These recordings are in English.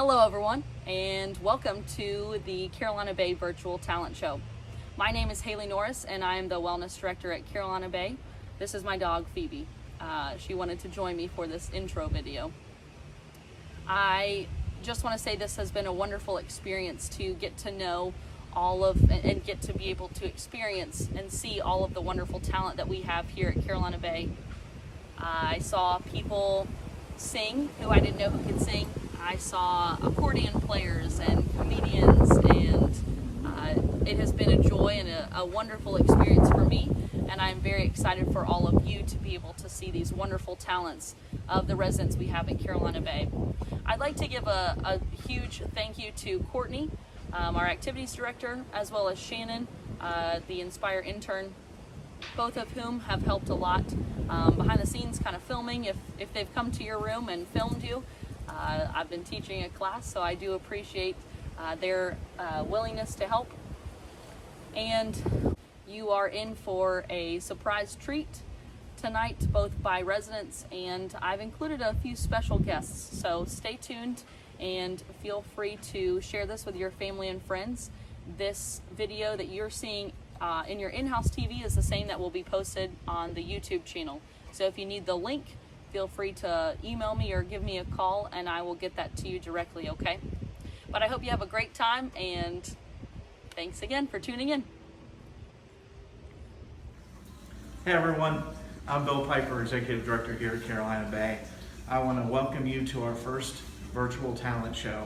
Hello everyone, and welcome to the Carolina Bay Virtual Talent Show. My name is Haley Norris, and I am the Wellness Director at Carolina Bay. This is my dog, Phoebe. She wanted to join me for this intro video. I just want to say this has been a wonderful experience to get to know all of, and get to be able to experience and see all of the wonderful talent that we have here at Carolina Bay. I saw people sing who I didn't know who could sing. I saw accordion players and comedians, and it has been a joy and a wonderful experience for me, and I'm very excited for all of you to be able to see these wonderful talents of the residents we have in Carolina Bay. I'd like to give a huge thank you to Courtney, our activities director, as well as Shannon, the Inspire intern, both of whom have helped a lot behind the scenes, kind of filming if they've come to your room and filmed you. I've been teaching a class, so I do appreciate their willingness to help. And you are in for a surprise treat tonight, both by residents, and I've included a few special guests, so stay tuned and feel free to share this with your family and friends. This video that you're seeing in your in-house TV is the same that will be posted on the YouTube channel. So if you need the link, feel free to email me or give me a call and I will get that to you directly, okay? But I hope you have a great time, and thanks again for tuning in. Hey everyone, I'm Bill Piper, Executive Director here at Carolina Bay. I want to welcome you to our first virtual talent show.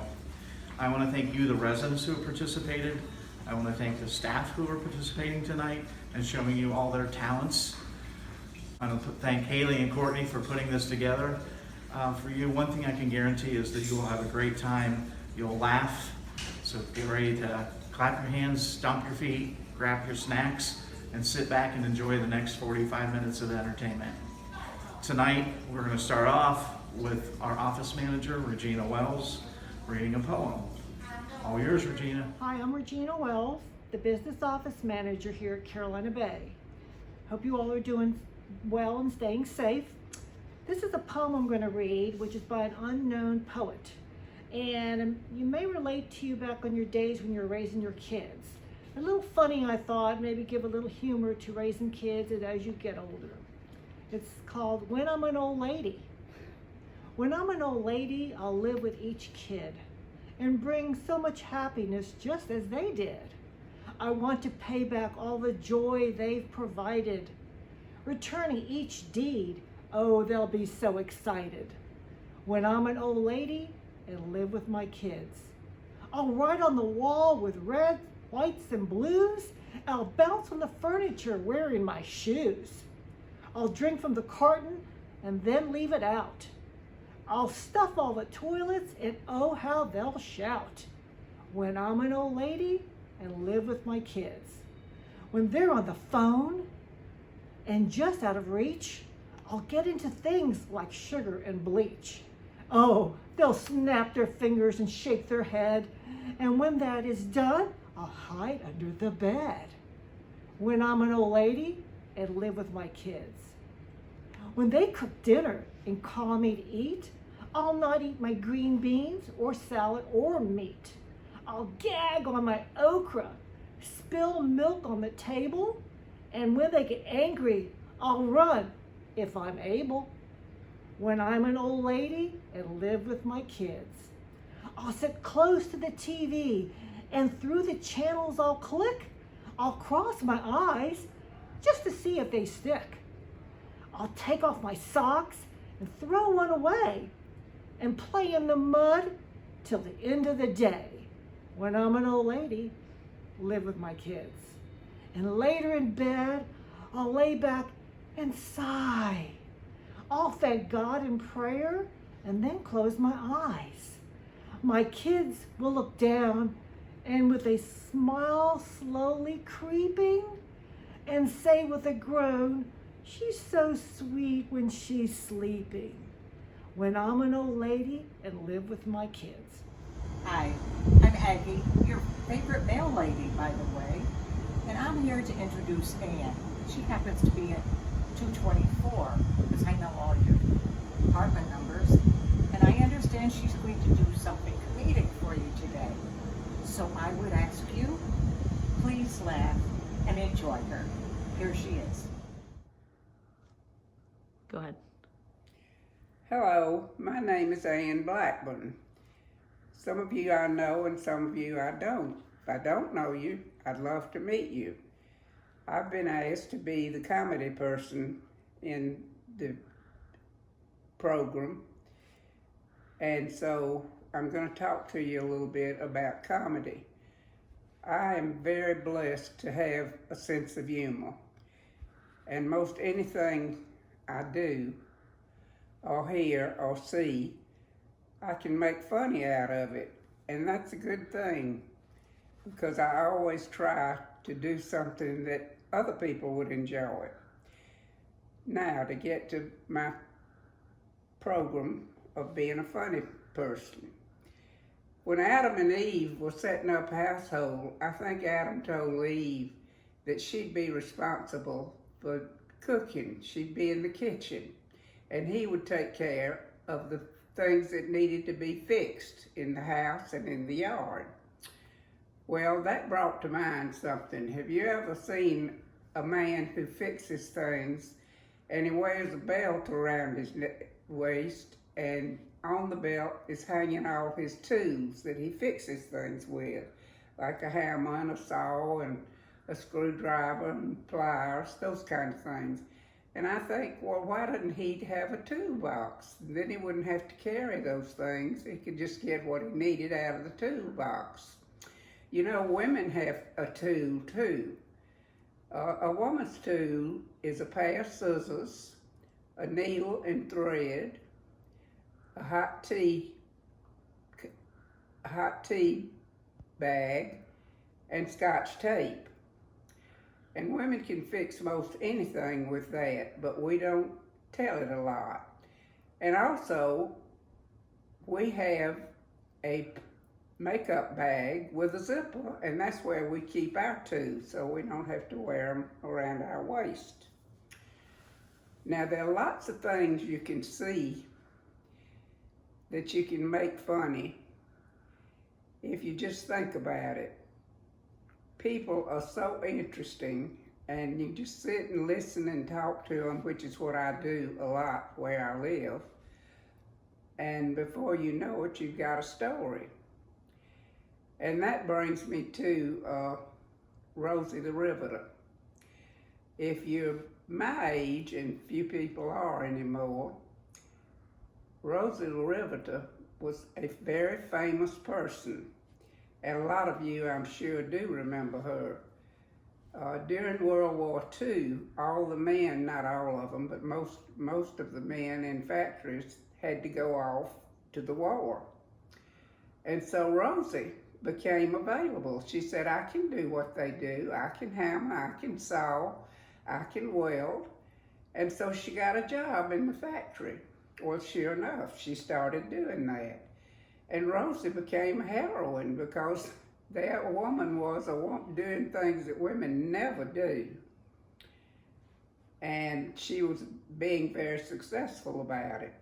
I want to thank you, the residents who have participated. I want to thank the staff who are participating tonight and showing you all their talents. I want to thank Haley and Courtney for putting this together. For you, one thing I can guarantee is that you will have a great time. You'll laugh, so get ready to clap your hands, stomp your feet, grab your snacks, and sit back and enjoy the next 45 minutes of entertainment. Tonight, we're going to start off with our office manager, Regina Wells, reading a poem. All yours, Regina. Hi, I'm Regina Wells, the business office manager here at Carolina Bay. Hope you all are doing well and staying safe. This is a poem I'm going to read, which is by an unknown poet. And you may relate to you back on your days when you were raising your kids. A little funny, I thought, maybe give a little humor to raising kids as you get older. It's called When I'm an Old Lady. When I'm an old lady, I'll live with each kid and bring so much happiness just as they did. I want to pay back all the joy they've provided. Returning each deed, oh, they'll be so excited. When I'm an old lady and live with my kids, I'll write on the wall with reds, whites, and blues. I'll bounce on the furniture wearing my shoes. I'll drink from the carton and then leave it out. I'll stuff all the toilets and oh, how they'll shout. When I'm an old lady and live with my kids. When they're on the phone and just out of reach, I'll get into things like sugar and bleach. Oh, they'll snap their fingers and shake their head. And when that is done, I'll hide under the bed. When I'm an old lady and live with my kids. When they cook dinner and call me to eat, I'll not eat my green beans or salad or meat. I'll gag on my okra, spill milk on the table, and when they get angry, I'll run if I'm able. When I'm an old lady and live with my kids, I'll sit close to the TV and through the channels I'll click. I'll cross my eyes just to see if they stick. I'll take off my socks and throw one away and play in the mud till the end of the day. When I'm an old lady, live with my kids. And later in bed, I'll lay back and sigh. I'll thank God in prayer and then close my eyes. My kids will look down and with a smile slowly creeping and say with a groan, she's so sweet when she's sleeping. When I'm an old lady and live with my kids. Hi, I'm Aggie, your favorite mail lady, by the way, and I'm here to introduce Ann. She happens to be at 224 because I know all your apartment numbers, and I understand she's going to do something comedic So I would ask you, please laugh and enjoy her. Here she is. Go ahead. Hello, my name is Ann Blackburn. Some of you I know and some of you I don't. If I don't know you, I'd love to meet you. I've been asked to be the comedy person in the program, and so I'm going to talk to you a little bit about comedy. I am very blessed to have a sense of humor, and most anything I do or hear or see, I can make funny out of it, and that's a good thing, because I always try to do something that other people would enjoy. Now, to get to my program of being a funny person. When Adam and Eve were setting up household, I think Adam told Eve that she'd be responsible for cooking. She'd be in the kitchen, and he would take care of the things that needed to be fixed in the house and in the yard. Well, that brought to mind something. Have you ever seen a man who fixes things and he wears a belt around his waist, and on the belt is hanging all his tools that he fixes things with, like a hammer and a saw and a screwdriver and pliers, those kind of things. And I think, well, why didn't he have a toolbox? Then he wouldn't have to carry those things. He could just get what he needed out of the toolbox. You know, women have a tool too. A woman's tool is a pair of scissors, a needle and thread, a hot tea bag, and Scotch tape. And women can fix most anything with that, but we don't tell it a lot. And also, we have a makeup bag with a zipper, and that's where we keep our tools, so we don't have to wear them around our waist. Now, there are lots of things you can see that you can make funny if you just think about it. People are so interesting, and you just sit and listen and talk to them, which is what I do a lot where I live. And before you know it, you've got a story. And that brings me to Rosie the Riveter. If you're my age, and few people are anymore, Rosie the Riveter was a very famous person. And a lot of you, I'm sure, do remember her. During World War II, all the men, not all of them, but most of the men in factories had to go off to the war. And so Rosie became available. She said, I can do what they do. I can hammer, I can saw, I can weld. And so she got a job in the factory. Well, sure enough, she started doing that. And Rosie became a heroine because that woman was doing things that women never do. And she was being very successful about it.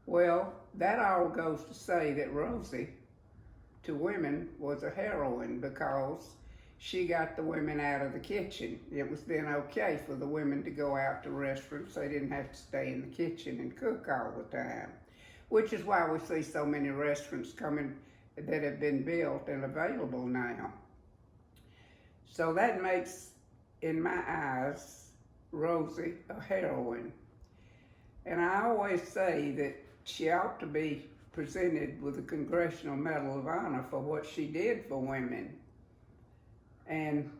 Well, that all goes to say that Rosie, to women, was a heroine because she got the women out of the kitchen. It was then okay for the women to go out to restaurants. They didn't have to stay in the kitchen and cook all the time, which is why we see so many restaurants coming that have been built and available now. So that makes, in my eyes, Rosie a heroine. And I always say that she ought to be presented with a Congressional Medal of Honor for what she did for women. And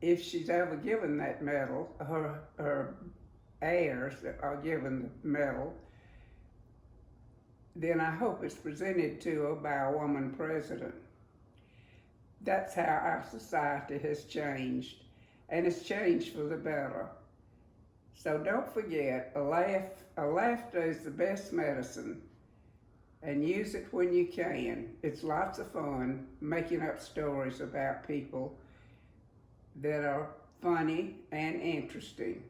if she's ever given that medal, her heirs are given the medal, then I hope it's presented to her by a woman president. That's how our society has changed, and it's changed for the better. So don't forget, laughter is the best medicine, and use it when you can. It's lots of fun making up stories about people that are funny and interesting.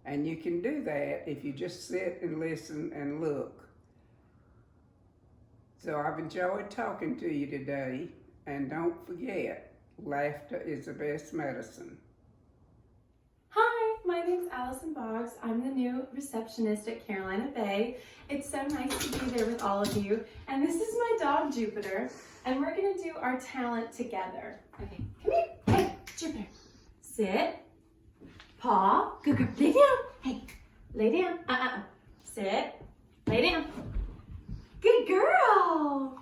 And you can do that if you just sit and listen and look. So I've enjoyed talking to you today, And don't forget, laughter is the best medicine. Hi, my name's Allison Boggs. I'm the new receptionist at Carolina Bay. It's so nice to be there with all of you. And this is my dog, Jupiter. And we're gonna do our talent together. Okay, come here. Hey, Jupiter. Sit. Paw. Good, good. Lay down. Hey, lay down. Sit. Lay down. Good girl.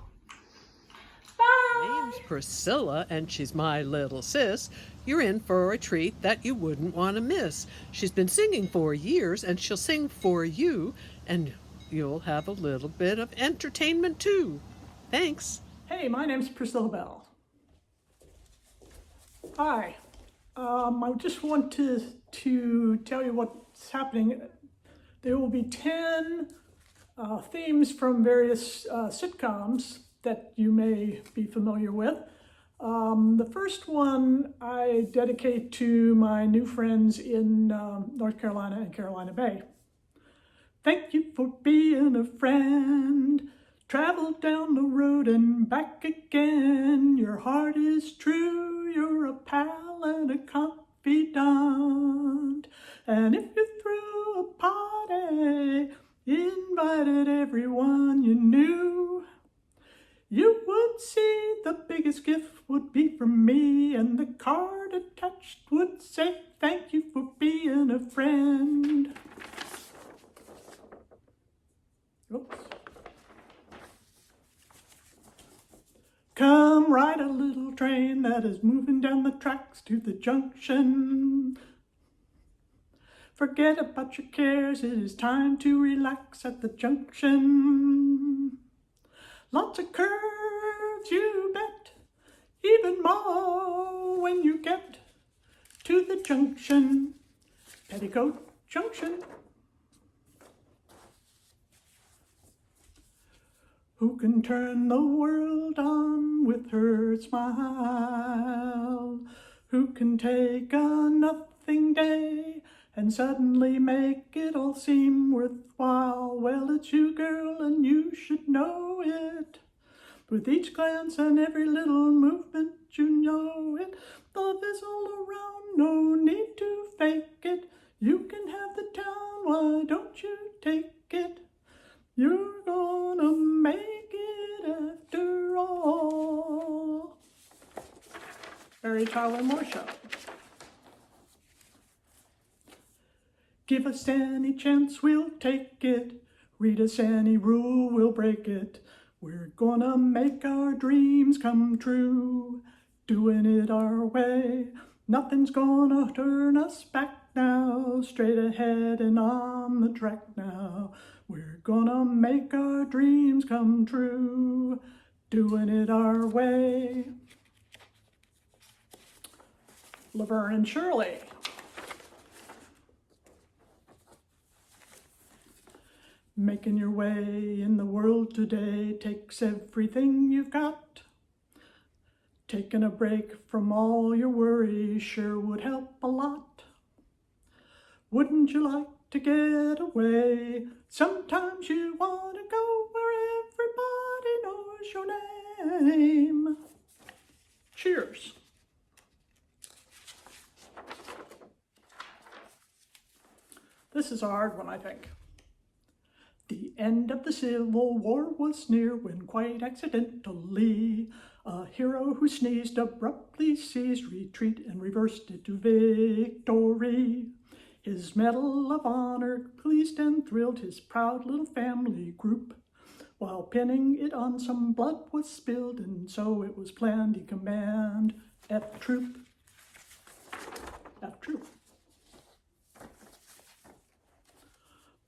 Bye. Name's Priscilla, and she's my little sis. You're in for a treat that you wouldn't want to miss. She's been singing for years, and she'll sing for you, and you'll have a little bit of entertainment too. Thanks. Hey, my name's Priscilla Bell. Hi. I just want to tell you what's happening. There will be 10 themes from various sitcoms that you may be familiar with. The first one I dedicate to my new friends in North Carolina and Carolina Bay. Thank you for being a friend. Travel down the road and back again. Your heart is true. You're a pal and a confidant. And if you threw a party, invited everyone you knew, you would see the biggest gift would be from me, and the card attached would say, thank you for being a friend. Oops. Come ride a little train that is moving down the tracks to the junction. Forget about your cares, it is time to relax at the junction. Lots of curves, you bet, even more when you get to the junction, Petticoat Junction. Who can turn the world on with her smile? Who can take a nothing day and suddenly make it all seem worthwhile? Well, it's you, girl, and you should know it. With each glance and every little movement, you know it. Love is all around, no need to fake it. You can have the town, why don't you take it? You're gonna make it after all. Mary Tyler Moore Show. Give us any chance, we'll take it. Read us any rule, we'll break it. We're gonna make our dreams come true, doing it our way. Nothing's gonna turn us back now, straight ahead and on the track now. We're gonna make our dreams come true, doing it our way. Laverne and Shirley. Making your way in the world today takes everything you've got. Taking a break from all your worries sure would help a lot. Wouldn't you like to get away? Sometimes you want to go where everybody knows your name. Cheers. This is a hard one, I think. The end of the Civil War was near when quite accidentally a hero who sneezed abruptly seized retreat and reversed it to victory. His Medal of Honor pleased and thrilled his proud little family group. While pinning it on, some blood was spilled, and so it was planned he command F Troop. F Troop.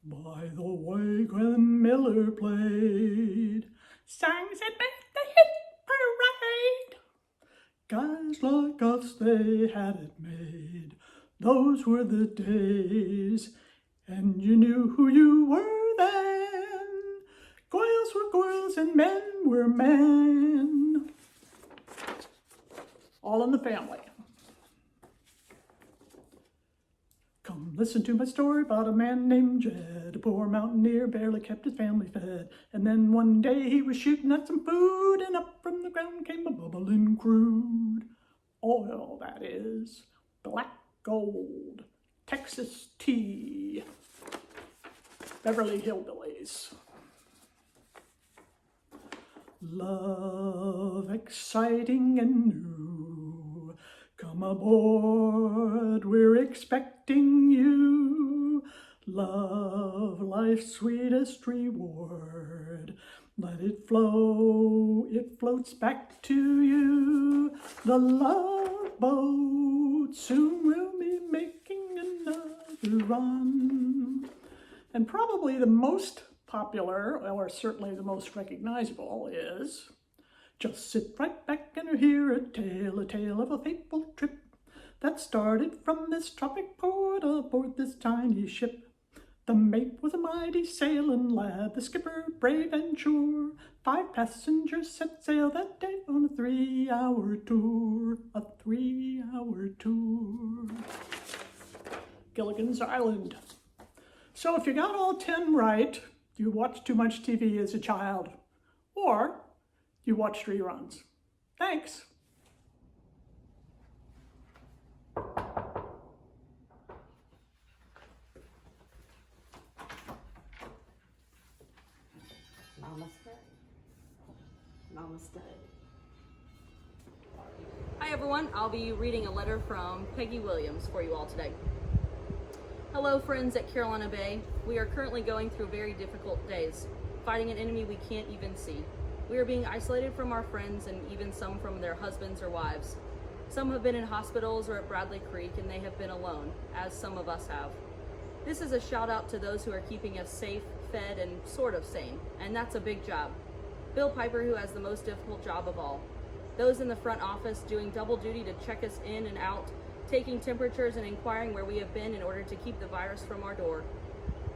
By the way, Glenn Miller played songs that made the hit parade. Guys like us, they had it made. Those were the days, and you knew who you were then. Girls were girls and men were men. All in the Family. Come Listen to my story about a man named Jed, a poor mountaineer, barely kept his family fed. And then one day he was shooting at some food, and up from the ground came a bubbling crude oil, that is, black gold, Texas tea, Beverly Hillbillies. Love, exciting and new, come aboard, we're expecting you. Love, life's sweetest reward, let it flow, it floats back to you. The love boat soon will be making another run. And probably the most popular, or certainly the most recognizable, is just sit right back and hear a tale of a fateful trip that started from this tropic port aboard this tiny ship. The mate was a mighty sailing lad, the skipper brave and sure. 5 passengers set sail that day on a 3-hour tour, a 3-hour tour. Gilligan's Island. So if you got all 10 right, you watched too much TV as a child, or you watched reruns. Thanks. Namaste. Namaste. Hi everyone, I'll be reading a letter from Peggy Williams for you all today. Hello friends at Carolina Bay. We are currently going through very difficult days, fighting an enemy we can't even see. We are being isolated from our friends and even some from their husbands or wives. Some have been in hospitals or at Bradley Creek and they have been alone, as some of us have. This is a shout out to those who are keeping us safe, fed, and sort of sane, and that's a big job. Bill Piper, who has the most difficult job of all. Those in the front office doing double duty to check us in and out, taking temperatures and inquiring where we have been in order to keep the virus from our door.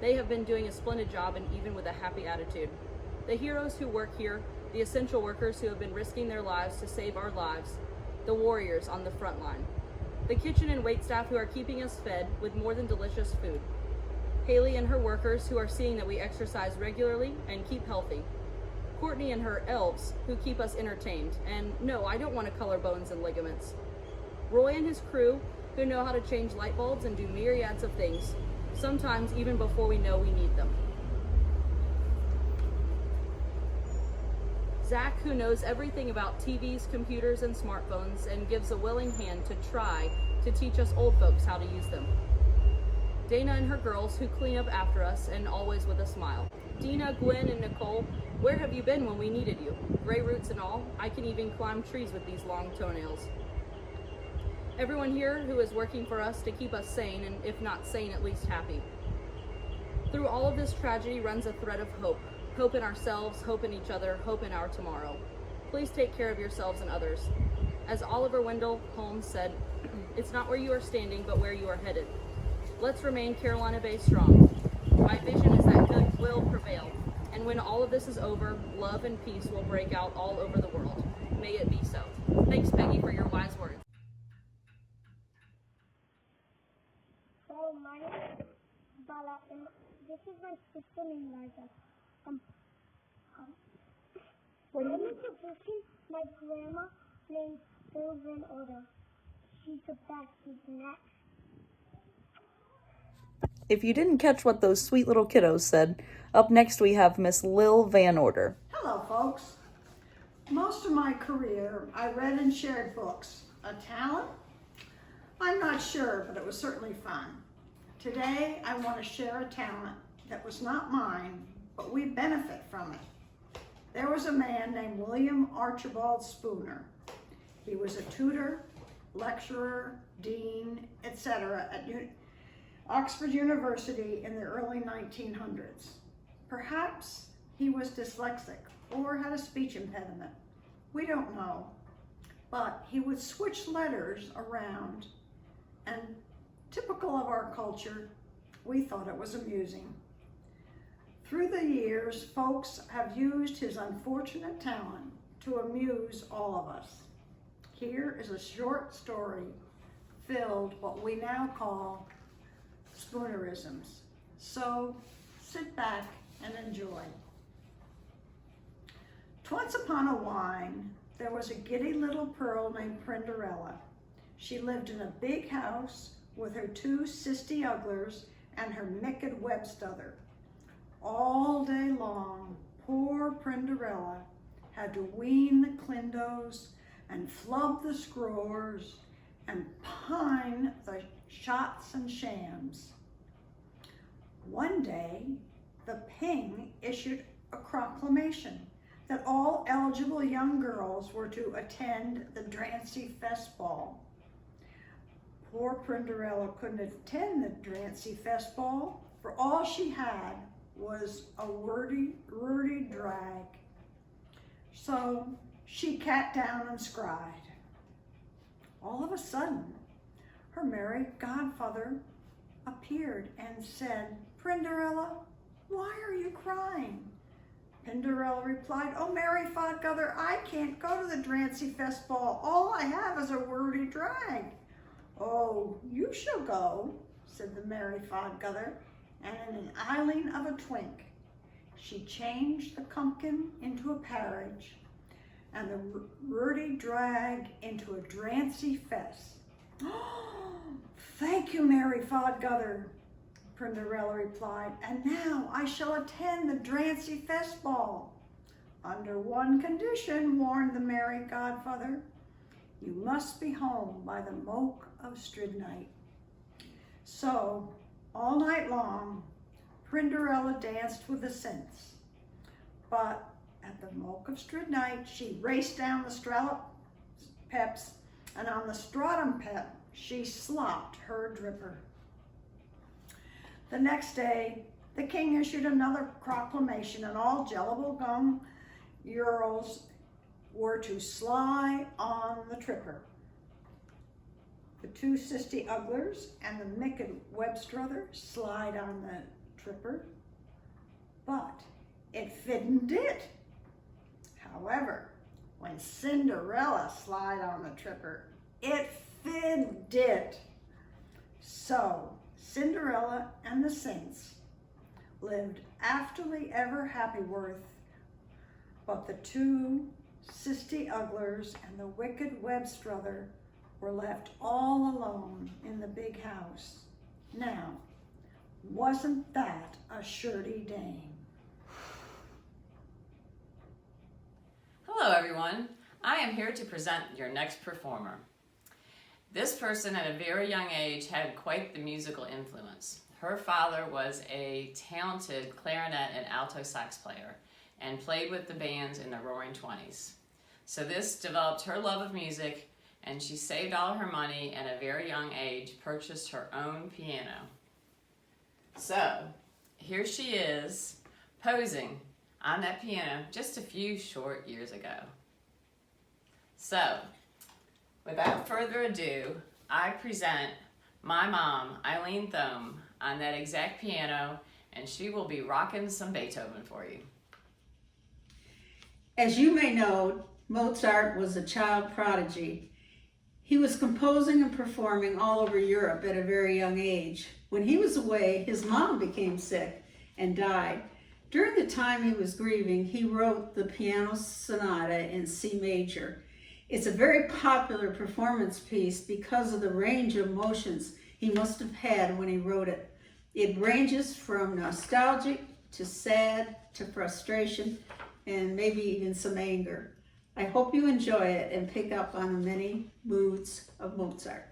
They have been doing a splendid job, and even with a happy attitude. The heroes who work here, the essential workers who have been risking their lives to save our lives, the warriors on the front line. The kitchen and wait staff who are keeping us fed with more than delicious food. Haley and her workers who are seeing that we exercise regularly and keep healthy. Courtney and her elves who keep us entertained. And no, I don't want to color bones and ligaments. Roy and his crew who know how to change light bulbs and do myriads of things, sometimes even before we know we need them. Zach, who knows everything about TVs, computers, and smartphones and gives a willing hand to try to teach us old folks how to use them. Dana and her girls who clean up after us and always with a smile. Dina, Gwen, and Nicole, where have you been when we needed you? Gray roots and all, I can even climb trees with these long toenails. Everyone here who is working for us to keep us sane, and if not sane, at least happy. Through all of this tragedy runs a thread of hope. Hope in ourselves, hope in each other, hope in our tomorrow. Please take care of yourselves and others. As Oliver Wendell Holmes said, it's not where you are standing, but where you are headed. Let's remain Carolina Bay strong. My vision is that good will prevail, and when all of this is over, love and peace will break out all over the world. May it be so. Thanks, Peggy, for your wise words. Hello, my name is Bala, and this is my sister named Liza. When I was visiting my grandma named Lil VanOrder. She's the best. She's next. If you didn't catch what those sweet little kiddos said, up next we have Miss Lil VanOrder. Hello, folks. Most of my career, I read and shared books. A talent? I'm not sure, but it was certainly fun. Today, I want to share a talent that was not mine, but we benefit from it. There was a man named William Archibald Spooner. He was a tutor, lecturer, dean, etc. at Oxford University in the early 1900s. Perhaps he was dyslexic or had a speech impediment. We don't know. But he would switch letters around, and typical of our culture, we thought it was amusing. Through the years, folks have used his unfortunate talent to amuse all of us. Here is a short story filled what we now call Spoonerisms. So sit back and enjoy. Twice upon a wine, there was a giddy little pearl named Prinderella. She lived in a big house with her 2 sisty ugglers and her micked webstother. All day long, poor Prinderella had to wean the clindos and flub the scrors and pine the shots and shams. One day, the Ping issued a proclamation that all eligible young girls were to attend the Drancy Fest Ball. Poor Prinderella couldn't attend the Drancy Fest Ball, for all she had was a wordy drag. So she cat down and scried. All of a sudden, her merry godfather appeared and said, "Prinderella, why are you crying?" Prinderella replied, "Oh, Mary Fodgother, I can't go to the Drancy Fest Ball. All I have is a wordy drag." "Oh, you shall go," said the Mary Fodgother, and in an Eileen of a twink, she changed the pumpkin into a parage and the wordy drag into a Drancy Fest. "Oh, thank you, Mary Fodgother," Prinderella replied, "and now I shall attend the Drancy Fest Ball." "Under one condition," warned the merry godfather. "You must be home by the moke of stridnight." So, all night long, Prinderella danced with the Saints. But at the moke of stridnight, she raced down the Stralopeps, and on the stratum pep, she slopped her dripper. The next day, the king issued another proclamation, and all Jellable Gum Earls were to sly on the tripper. The 2 sisty ugglers and the micked webstrother slide on the tripper, but it fidden did. However, when Cinderella slide on the tripper, it fid did. So Cinderella and the Saints lived afterly ever happyworth, but the 2 sisty ugglers and the wicked webstrother were left all alone in the big house. Now, wasn't that a shirty dame? Hello everyone, I am here to present your next performer. This person at a very young age had quite the musical influence. Her father was a talented clarinet and alto sax player and played with the bands in the Roaring Twenties. So this developed her love of music, and she saved all her money at a very young age, purchased her own piano. So here she is posing on that piano just a few short years ago. So without further ado, I present my mom, Eileen Thome, on that exact piano, and she will be rocking some Beethoven for you. As you may know, Mozart was a child prodigy. He was composing and performing all over Europe at a very young age. When he was away, his mom became sick and died. During the time he was grieving, he wrote the Piano Sonata in C major. It's a very popular performance piece because of the range of emotions he must have had when he wrote it. It ranges from nostalgic to sad to frustration and maybe even some anger. I hope you enjoy it and pick up on the many moods of Mozart.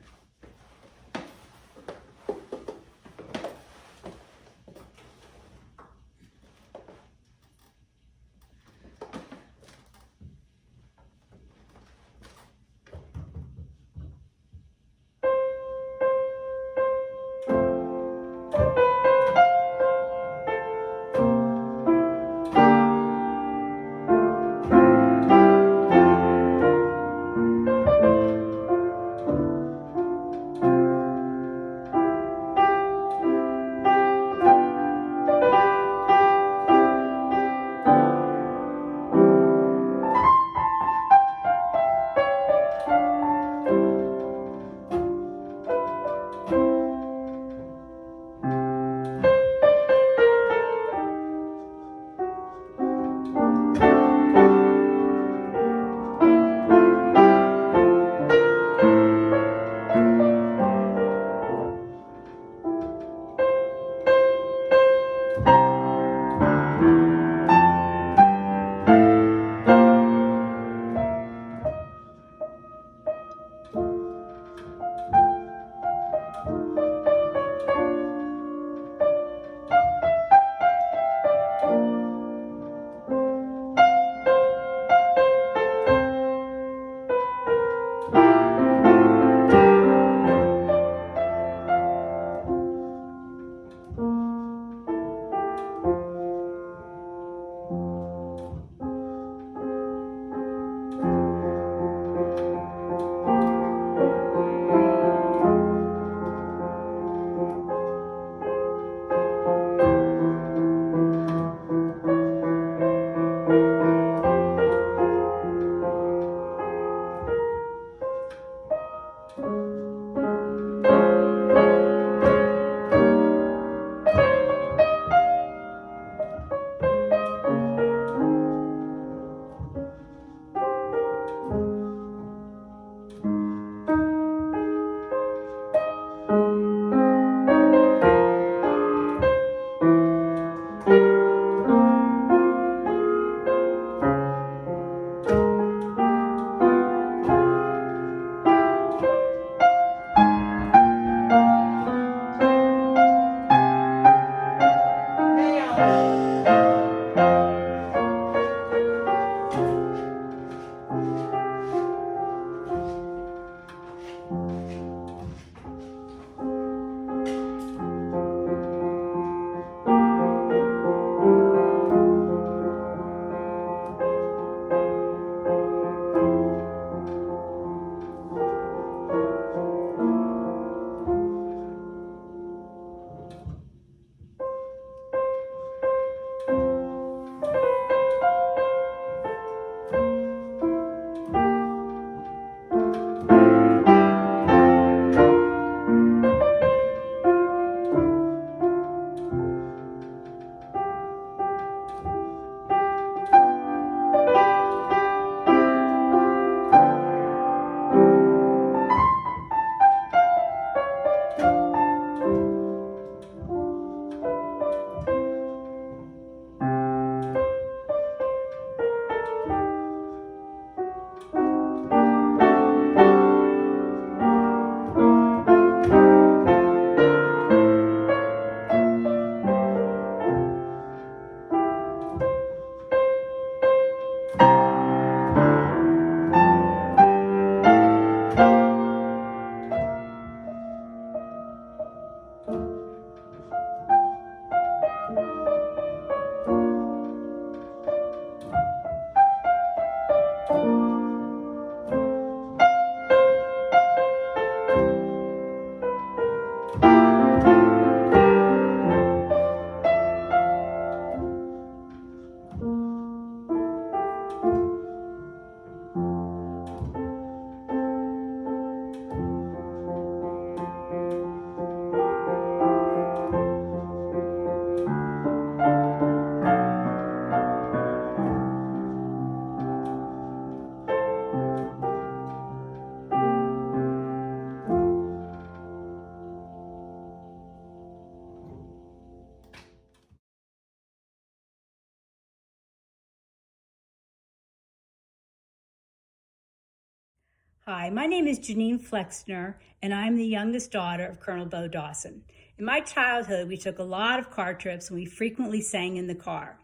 Hi, my name is Janine Flexner, and I'm the youngest daughter of Colonel Bo Dawson. In my childhood, we took a lot of car trips and we frequently sang in the car.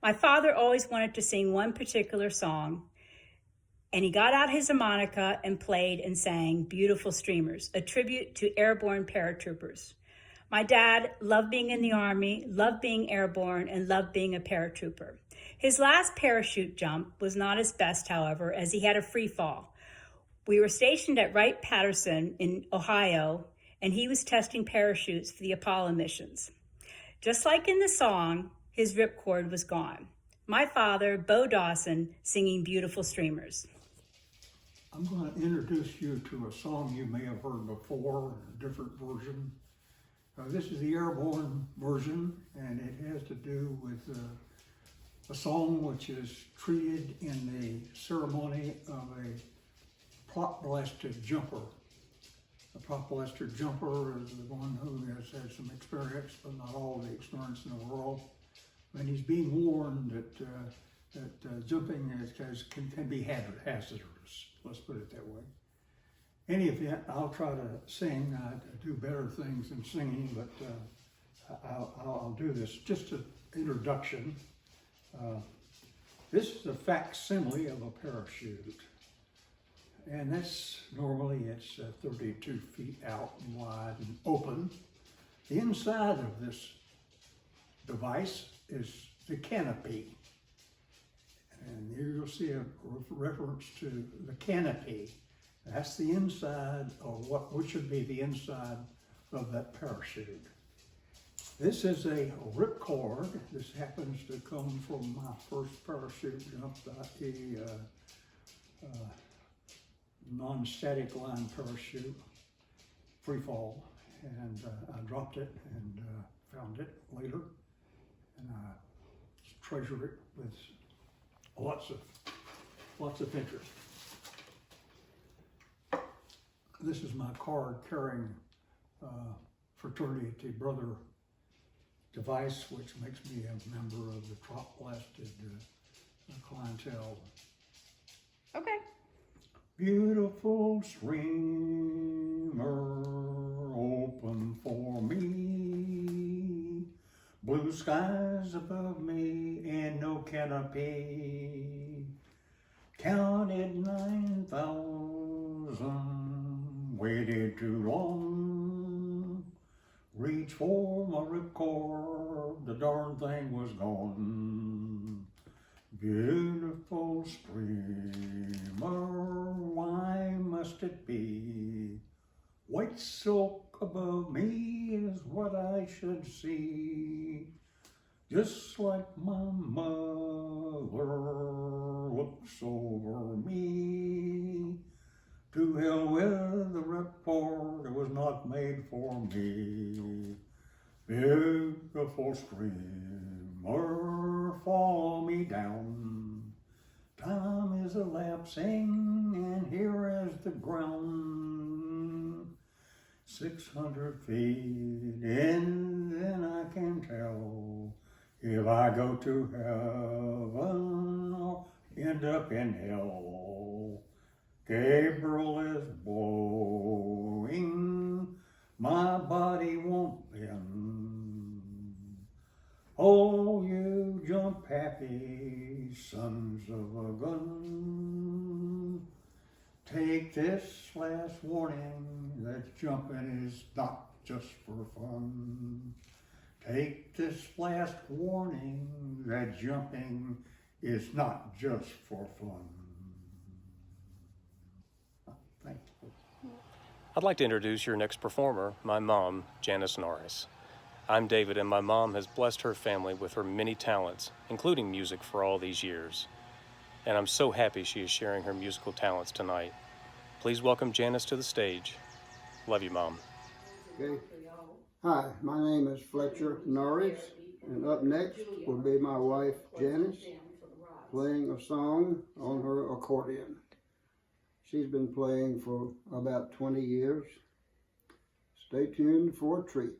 My father always wanted to sing one particular song, and he got out his harmonica and played and sang Beautiful Streamers, a tribute to airborne paratroopers. My dad loved being in the Army, loved being airborne, and loved being a paratrooper. His last parachute jump was not his best, however, as he had a free fall. We were stationed at Wright-Patterson in Ohio, and he was testing parachutes for the Apollo missions. Just like in the song, his ripcord was gone. My father, Bo Dawson, singing Beautiful Streamers. I'm going to introduce you to a song you may have heard before, a different version. This is the airborne version, and it has to do with a song which is treated in the ceremony of a prop-blasted jumper. A prop-blasted jumper is the one who has had some experience, but not all the experience in the world. And he's being warned that jumping can be hazardous. Let's put it that way. Any event, I'll try to sing. I do better things than singing, but I'll do this. Just an introduction. This is a facsimile of a parachute. And that's normally it's 32 feet out and wide and open. The inside of this device is the canopy. And here you'll see a reference to the canopy. That's the inside of what should be the inside of that parachute. This is a ripcord. This happens to come from my first parachute jump, a non-static line parachute, free fall, and I dropped it and found it later, and I treasure it with lots of interest. This is my card carrying fraternity brother device, which makes me a member of the prop-blasted clientele. Okay. Beautiful streamer, open for me, blue skies above me and no canopy, counted 9,000, waited too long, reached for my ripcord, the darn thing was gone. Beautiful streamer, why must it be? White silk above me is what I should see. Just like my mother looks over me. To hell with the ripcord, it was not made for me. Beautiful streamer, follow me down. Time is elapsing, and here is the ground. 600 feet, and then I can tell if I go to heaven or end up in hell. Gabriel is blowing, my body won't bend. Oh, you jump happy sons of a gun. Take this last warning that jumping is not just for fun. Take this last warning that jumping is not just for fun. Thank you. I'd like to introduce your next performer, my mom, Janis Norris. I'm David, and my mom has blessed her family with her many talents, including music, for all these years. And I'm so happy she is sharing her musical talents tonight. Please welcome Janis to the stage. Love you, Mom. Okay. Hi, my name is Fletcher Norris, and up next will be my wife, Janis, playing a song on her accordion. She's been playing for about 20 years. Stay tuned for a treat.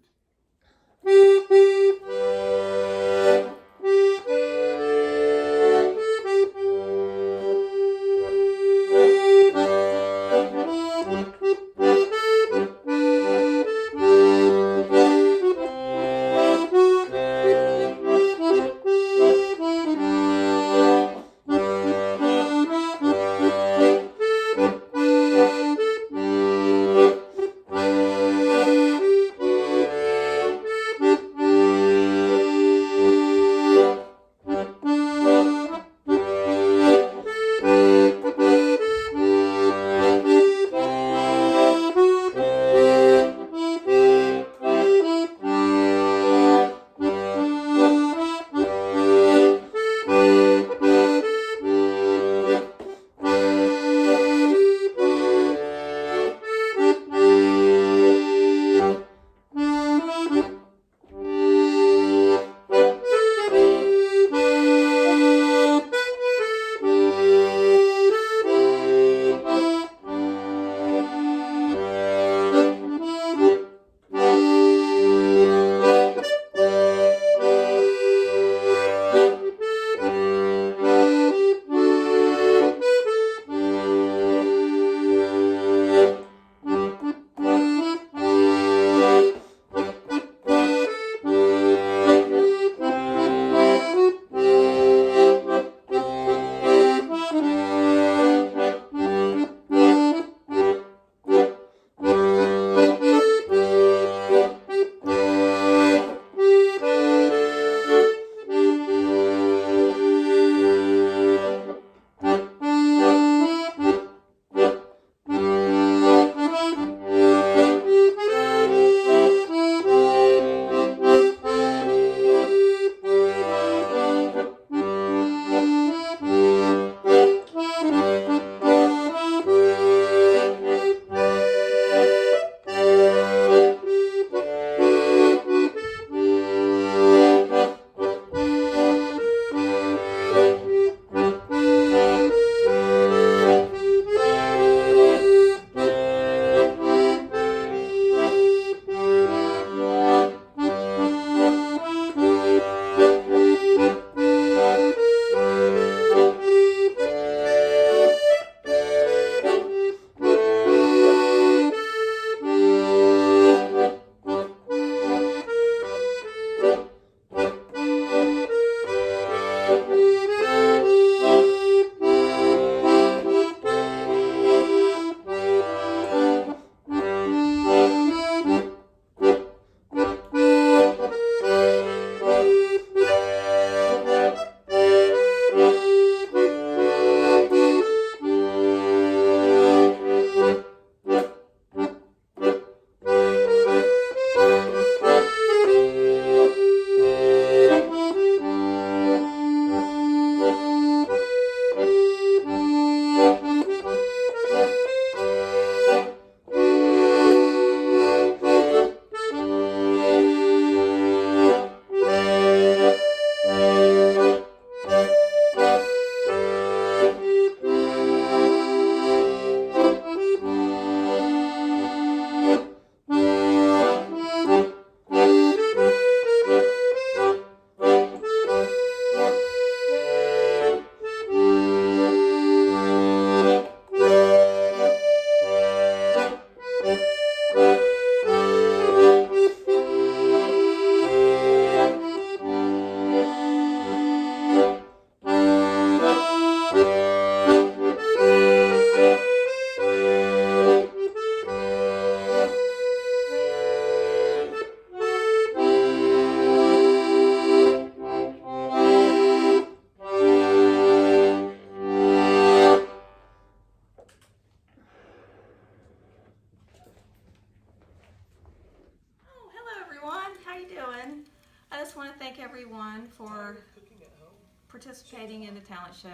participating in the talent show.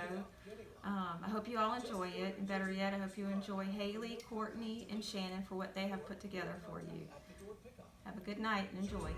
I hope you all enjoy it, and better yet, I hope you enjoy Haley, Courtney, and Shannon for what they have put together for you. Have a good night and enjoy.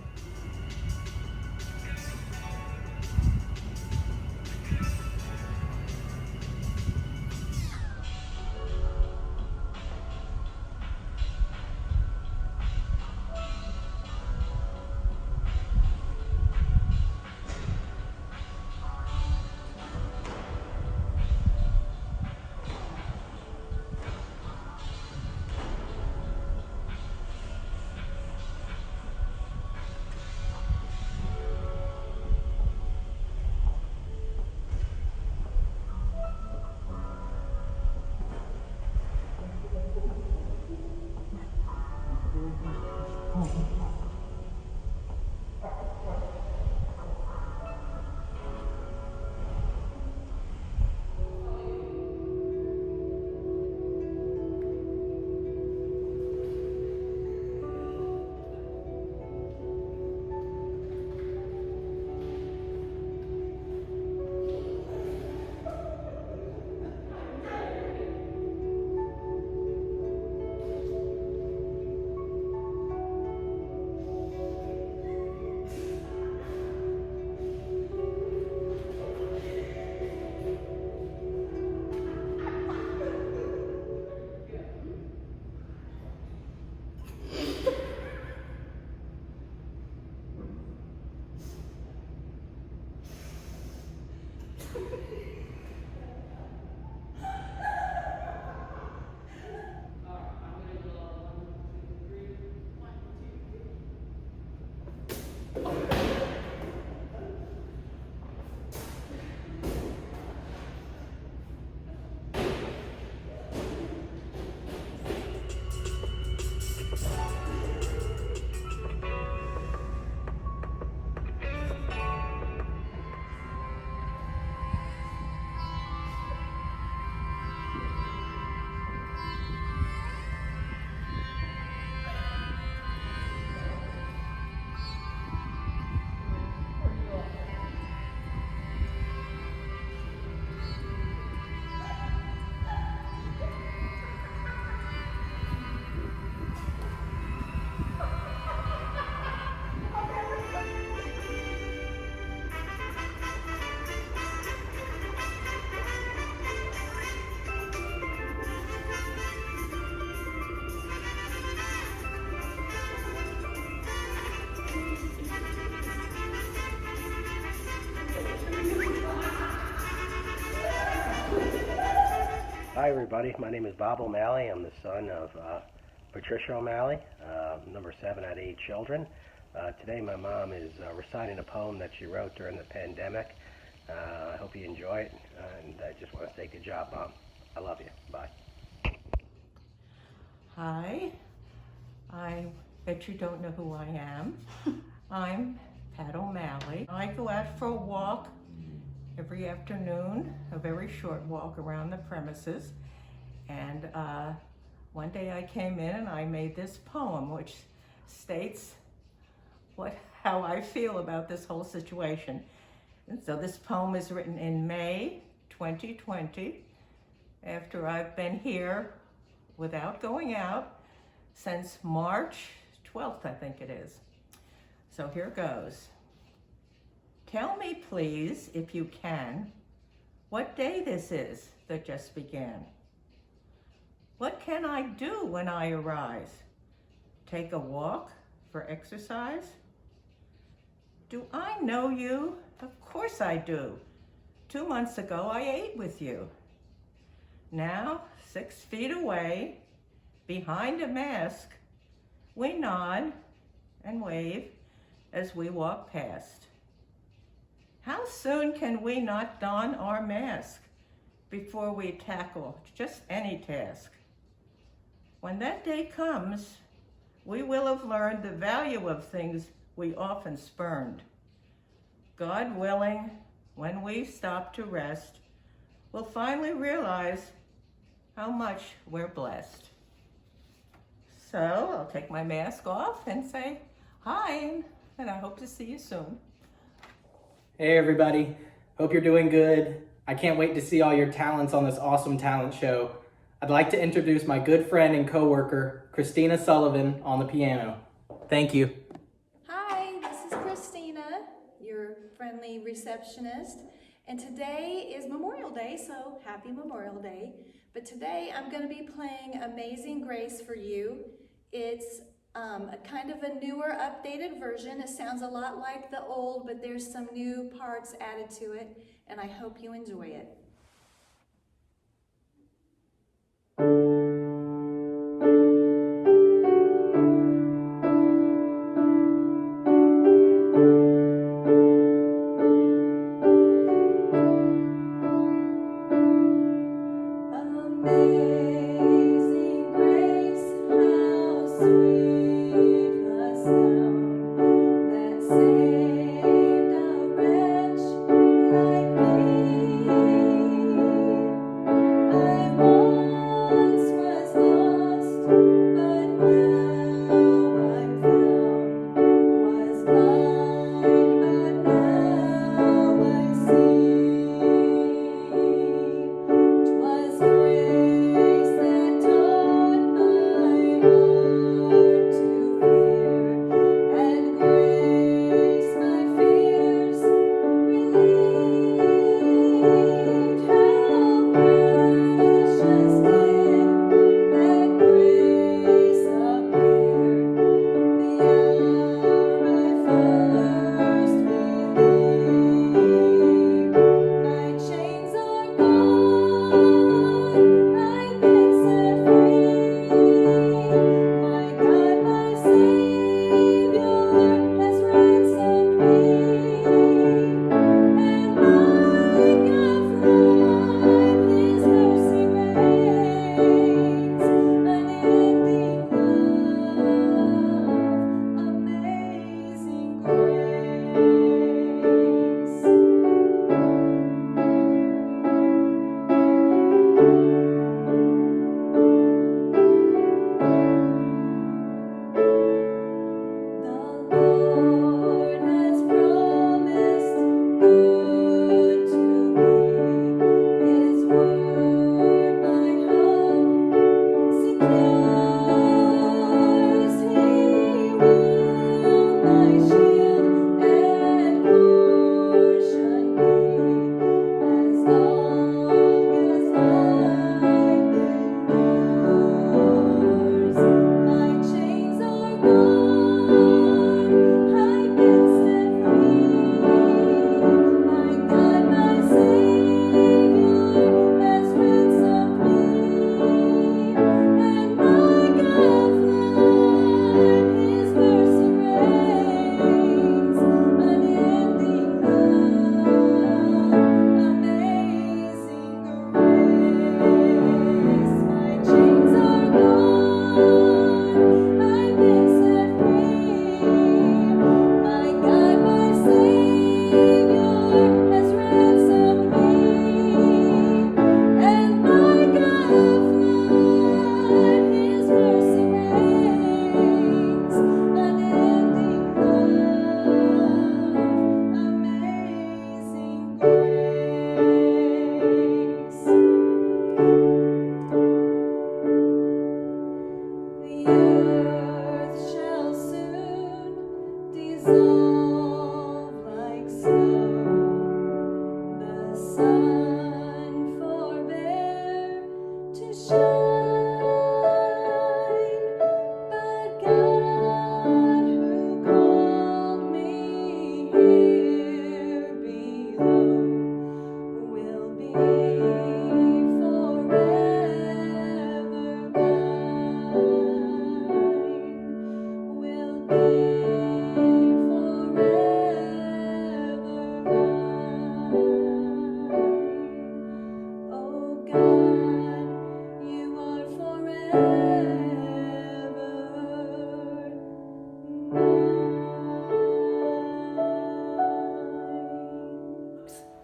Hi everybody, my name is Bob O'Malley. I'm the son of Patricia O'Malley, number 7 out of 8 children. Today my mom is reciting a poem that she wrote during the pandemic. I hope you enjoy it, and I just want to say good job, Mom. I love you. Bye. Hi, I bet you don't know who I am. I'm Pat O'Malley. I go out for a walk every afternoon, a very short walk around the premises. And one day I came in and I made this poem, which states how I feel about this whole situation. And so this poem is written in May 2020, after I've been here without going out since March 12th, I think it is. So here goes. Tell me, please, if you can, what day this is that just began. What can I do when I arise? Take a walk for exercise? Do I know you? Of course I do. 2 months ago, I ate with you. Now, 6 feet away, behind a mask, we nod and wave as we walk past. How soon can we not don our mask before we tackle just any task? When that day comes, we will have learned the value of things we often spurned. God willing, when we stop to rest, we'll finally realize how much we're blessed. So I'll take my mask off and say hi, and I hope to see you soon. Hey everybody, Hope you're doing good. I can't wait to see all your talents on this awesome talent show. I'd like to introduce my good friend and coworker, Christina Sullivan, on the piano. Thank you. Hi, this is Christina, your friendly receptionist. And today is Memorial Day, so happy Memorial Day. But today I'm going to be playing Amazing Grace for you. It's a kind of a newer, updated version. It sounds a lot like the old, but there's some new parts added to it, and I hope you enjoy it.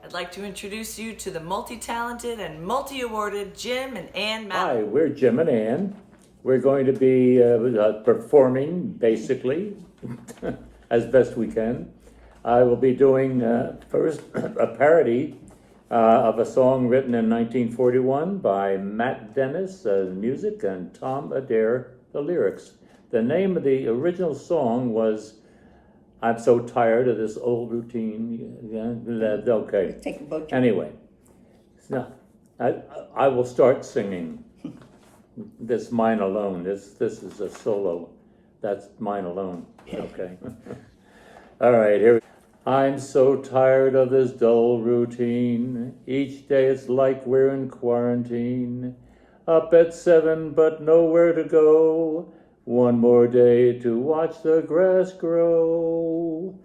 I'd like to introduce you to the multi-talented and multi-awarded Jim and Ann Malley. Hi, we're Jim and Ann. We're going to be performing, basically, as best we can. I will be doing first a parody of a song written in 1941 by Matt Dennis, music, and Tom Adair, the lyrics. The name of the original song was "I'm So Tired of This Old Routine." Yeah, okay. Take a boat. Anyway, so I will start singing. This mine alone. This is a solo. That's mine alone. Okay. All right, here we go. I'm so tired of this dull routine. Each day it's like we're in quarantine. Up at 7, but nowhere to go. One more day to watch the grass grow.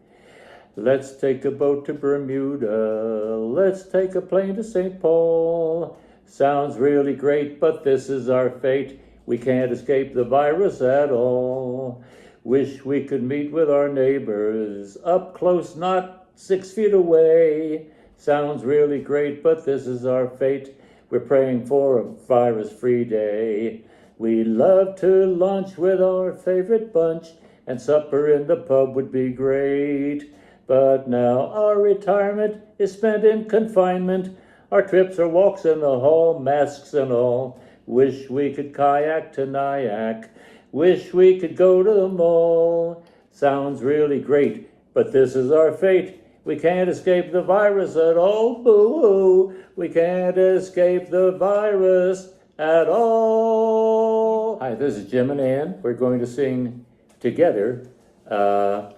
Let's take a boat to Bermuda. Let's take a plane to St. Paul. Sounds really great, but this is our fate. We can't escape the virus at all. Wish we could meet with our neighbors, up close, not 6 feet away. Sounds really great, but this is our fate. We're praying for a virus-free day. We love to lunch with our favorite bunch, and supper in the pub would be great. But now our retirement is spent in confinement. Our trips are walks in the hall, masks and all. Wish we could kayak to Nyack. Wish we could go to the mall. Sounds really great, but this is our fate. We can't escape the virus at all. Boo-hoo. We can't escape the virus at all. Hi, this is Jim and Ann. We're going to sing together a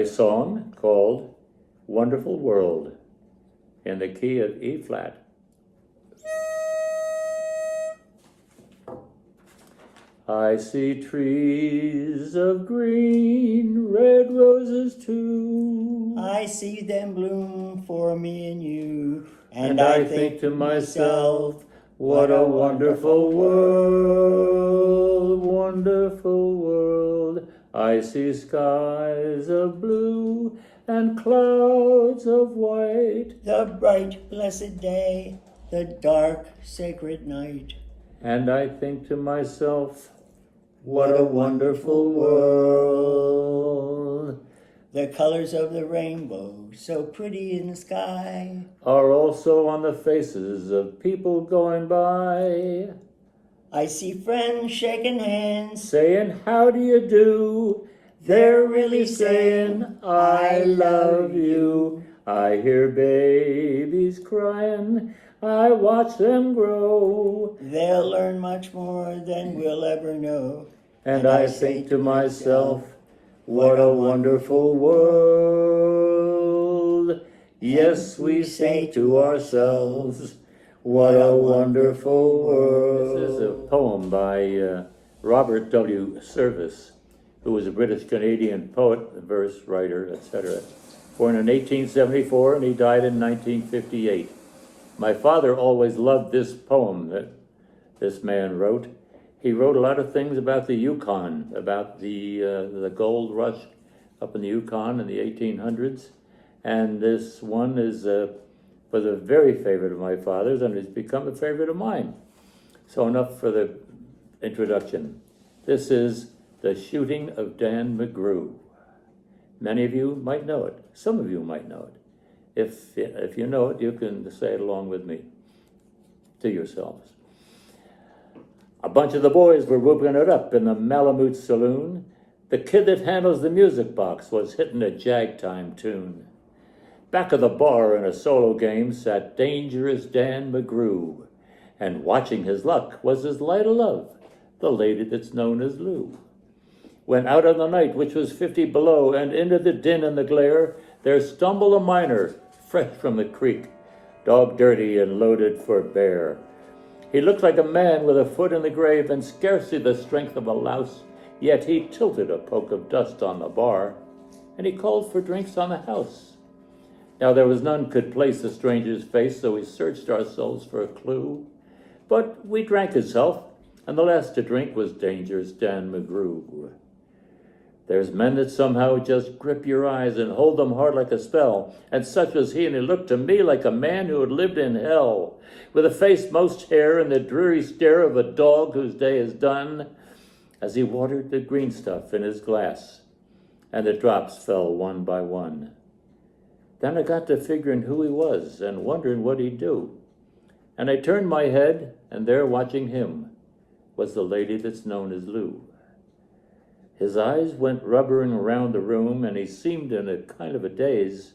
song called Wonderful World in the key of E flat. I see trees of green, red roses too. I see them bloom for me and you. And I think to myself, what a wonderful world, wonderful world. I see skies of blue and clouds of white. The bright, blessed day, the dark, sacred night. And I think to myself, what a wonderful world. The colors of the rainbow, so pretty in the sky, are also on the faces of people going by. I see friends shaking hands, saying, how do you do? They're really saying, I love you. I hear babies crying. I watch them grow. They'll learn much more than we'll ever know. And I think to myself, what a wonderful world. Yes, we say to ourselves, what a wonderful world. This is a poem by Robert W. Service, who was a British-Canadian poet, verse writer, etc. Born in 1874 and he died in 1958. My father always loved this poem that this man wrote. He wrote a lot of things about the Yukon, about the gold rush up in the Yukon in the 1800s. And this one was a very favorite of my father's, and it's become a favorite of mine. So enough for the introduction. This is The Shooting of Dan McGrew. Many of you might know it. Some of you might know it. If you know it, you can say it along with me to yourselves. A bunch of the boys were whooping it up in the Malamute Saloon. The kid that handles the music box was hitting a jag-time tune. Back of the bar in a solo game sat Dangerous Dan McGrew, and watching his luck was his light of love, the lady that's known as Lou. When out on the night, which was 50 below, and into the din and the glare, there stumbled a miner, fresh from the creek, dog dirty and loaded for bear. He looked like a man with a foot in the grave and scarcely the strength of a louse, yet he tilted a poke of dust on the bar, and he called for drinks on the house. Now there was none could place the stranger's face, so we searched our souls for a clue. But we drank his health, and the last to drink was Dangerous Dan McGrew. There's men that somehow just grip your eyes and hold them hard like a spell, and such was he, and he looked to me like a man who had lived in hell, with a face most hair and the dreary stare of a dog whose day is done, as he watered the green stuff in his glass. and the drops fell one by one. Then I got to figuring who he was and wondering what he'd do. And I turned my head, and there watching him was the lady that's known as Lou. His eyes went rubbering around the room, and he seemed in a kind of a daze,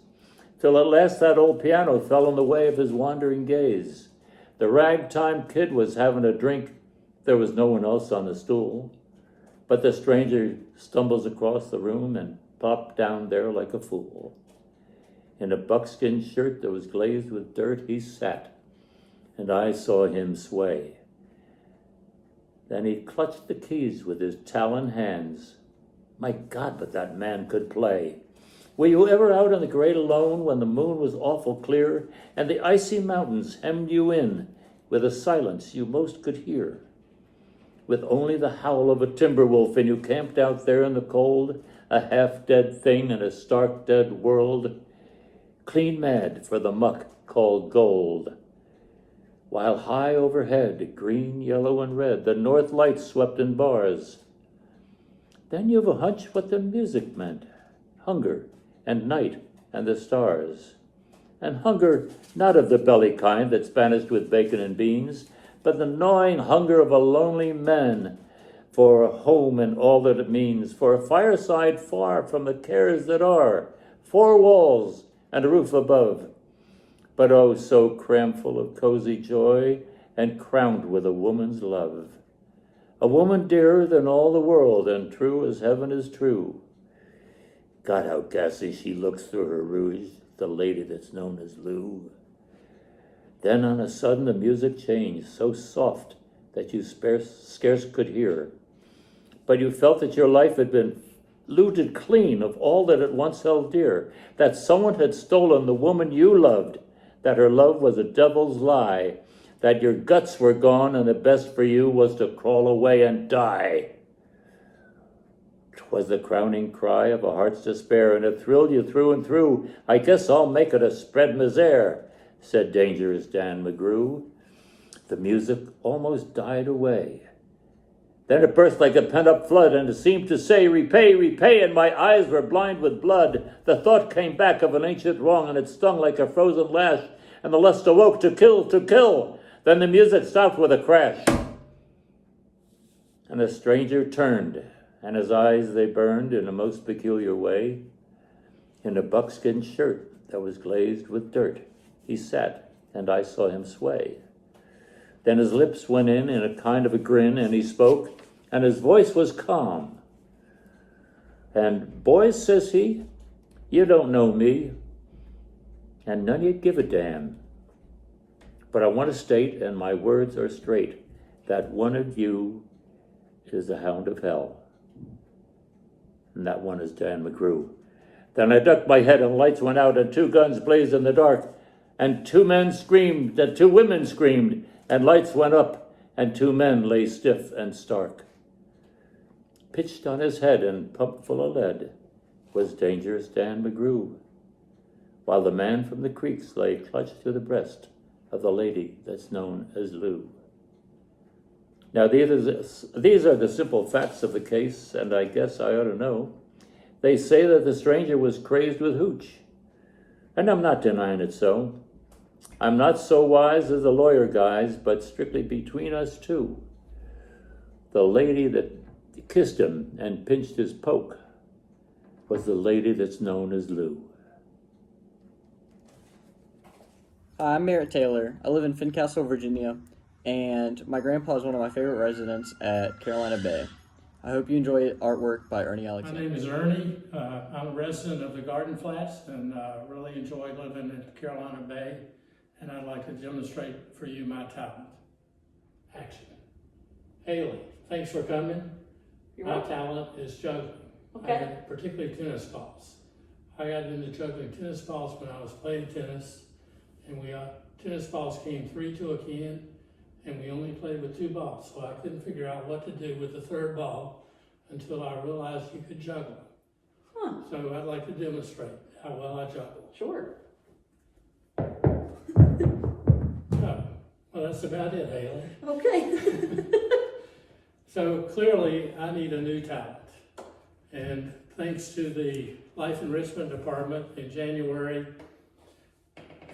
till at last that old piano fell in the way of his wandering gaze. The ragtime kid was having a drink. There was no one else on the stool, but the stranger stumbles across the room and plopped down there like a fool. In a buckskin shirt that was glazed with dirt, he sat, and I saw him sway. Then he clutched the keys with his talon hands. My God, but that man could play. Were you ever out in the great alone when the moon was awful clear and the icy mountains hemmed you in with a silence you most could hear? With only the howl of a timber wolf, and you camped out there in the cold, a half-dead thing in a stark dead world, clean mad for the muck called gold. While high overhead, green, yellow, and red, the north lights swept in bars. Then you've a hunch what the music meant. Hunger, and night, and the stars. And hunger, not of the belly kind that's banished with bacon and beans, but the gnawing hunger of a lonely man for a home and all that it means, for a fireside far from the cares that are, 4 walls and a roof above, but oh, so cramful of cozy joy and crowned with a woman's love. A woman dearer than all the world and true as heaven is true. God, how gassy she looks through her rouge, the lady that's known as Lou. Then on a sudden the music changed, so soft that you scarce could hear. But you felt that your life had been looted clean of all that it once held dear, that someone had stolen the woman you loved, that her love was a devil's lie, that your guts were gone and the best for you was to crawl away and die. 'Twas the crowning cry of a heart's despair, and it thrilled you through and through. I guess I'll make it a spread misere, said Dangerous Dan McGrew. The music almost died away. Then it burst like a pent-up flood, and it seemed to say, repay, repay, and my eyes were blind with blood. The thought came back of an ancient wrong, and it stung like a frozen lash, and the lust awoke to kill, to kill. Then the music stopped with a crash, and the stranger turned, and his eyes they burned in a most peculiar way. In a buckskin shirt that was glazed with dirt, he sat, and I saw him sway. Then his lips went in a kind of a grin, and he spoke, and his voice was calm. And boys, says he, you don't know me, and none you'd give a damn. But I want to state, and my words are straight, that one of you is the hound of hell. And that one is Dan McGrew. Then I ducked my head, and lights went out, and 2 guns blazed in the dark, and 2 men screamed, and 2 women screamed, and lights went up, and 2 men lay stiff and stark. Pitched on his head and pumped full of lead was Dangerous Dan McGrew, while the man from the creeks lay clutched to the breast of the lady that's known as Lou. Now these are the simple facts of the case, and I guess I ought to know. They say that the stranger was crazed with hooch, and I'm not denying it so. I'm not so wise as the lawyer guys, but strictly between us two. The lady that kissed him and pinched his poke was the lady that's known as Lou. Hi, I'm Merritt Taylor. I live in Fincastle, Virginia, and my grandpa is one of my favorite residents at Carolina Bay. I hope you enjoy artwork by Ernie Alexander. My name is Ernie. I'm a resident of the Garden Flats and really enjoy living in Carolina Bay, and I'd like to demonstrate for you my talent. Action. Haley, thanks for coming. My talent is juggling. Okay. Particularly tennis balls. I got into juggling tennis balls when I was playing tennis, and tennis balls came 3 to a can, and we only played with 2 balls, so I couldn't figure out what to do with the 3rd ball until I realized you could juggle. Huh. So I'd like to demonstrate how well I juggle. Sure. Well, that's about it, Haley. Okay. So clearly, I need a new talent. And thanks to the Life Enrichment Department in January,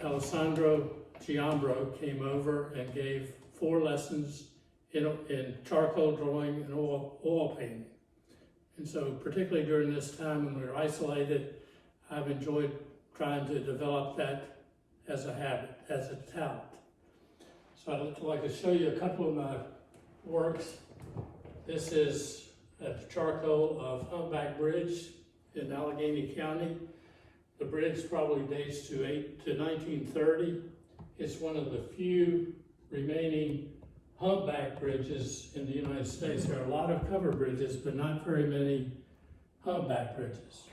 Alessandro Giambro came over and gave 4 lessons in charcoal drawing and oil painting. And so particularly during this time when we were isolated, I've enjoyed trying to develop that as a habit, as a talent. So I'd like to show you a couple of my works. This is a charcoal of Humpback Bridge in Allegheny County. The bridge probably dates to 1930. It's one of the few remaining humpback bridges in the United States. There are a lot of covered bridges, but not very many humpback bridges.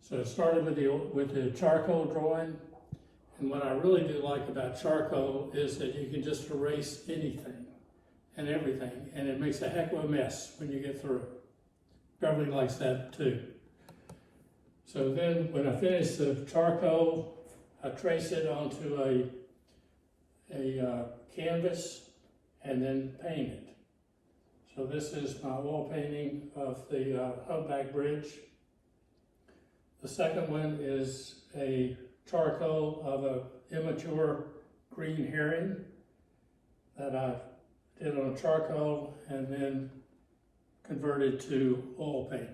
So it started with the charcoal drawing. And what I really do like about charcoal is that you can just erase anything and everything, and it makes a heck of a mess when you get through. Beverly likes that too. So then when I finish the charcoal, I trace it onto a canvas and then paint it. So this is my oil painting of the Humpback Bridge. The second one is a charcoal of an immature green herring that I did on charcoal and then converted to oil painting.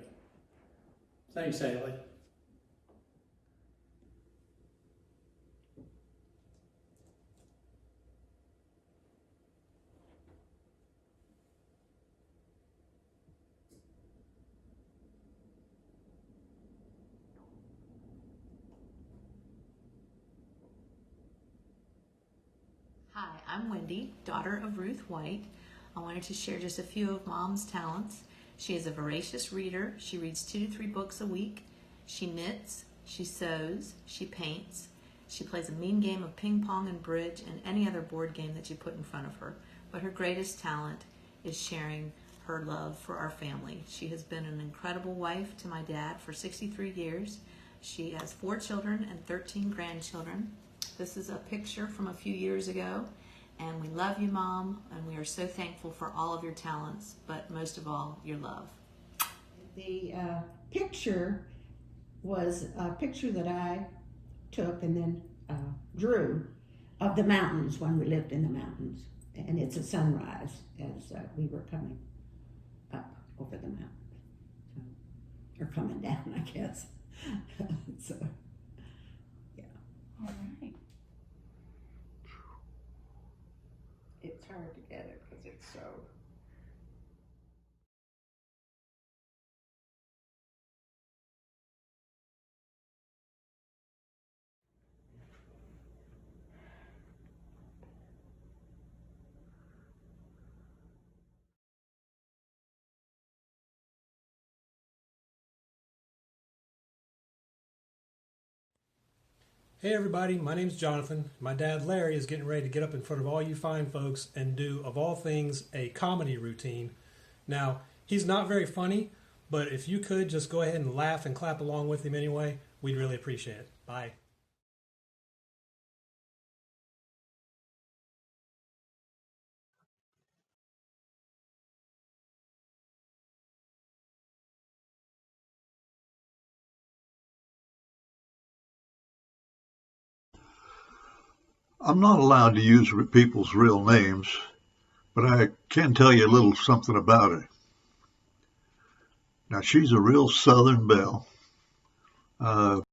Thanks, Haley. Hi, I'm Wendy, daughter of Ruth White. I wanted to share just a few of Mom's talents. She is a voracious reader. She reads 2 to 3 books a week. She knits, she sews, she paints. She plays a mean game of ping pong and bridge and any other board game that you put in front of her. But her greatest talent is sharing her love for our family. She has been an incredible wife to my dad for 63 years. She has 4 children and 13 grandchildren. This is a picture from a few years ago, and we love you, Mom, and we are so thankful for all of your talents, but most of all, your love. The picture was a picture that I took and then drew of the mountains when we lived in the mountains, and it's a sunrise as we were coming up over the mountains, or coming down, I guess. So, yeah. All right. It's hard to get it because it's so. Hey everybody, my name's Jonathan. My dad Larry is getting ready to get up in front of all you fine folks and do, of all things, a comedy routine. Now, he's not very funny, but if you could just go ahead and laugh and clap along with him anyway, we'd really appreciate it. Bye. I'm not allowed to use people's real names, but I can tell you a little something about her. Now, she's a real Southern belle. As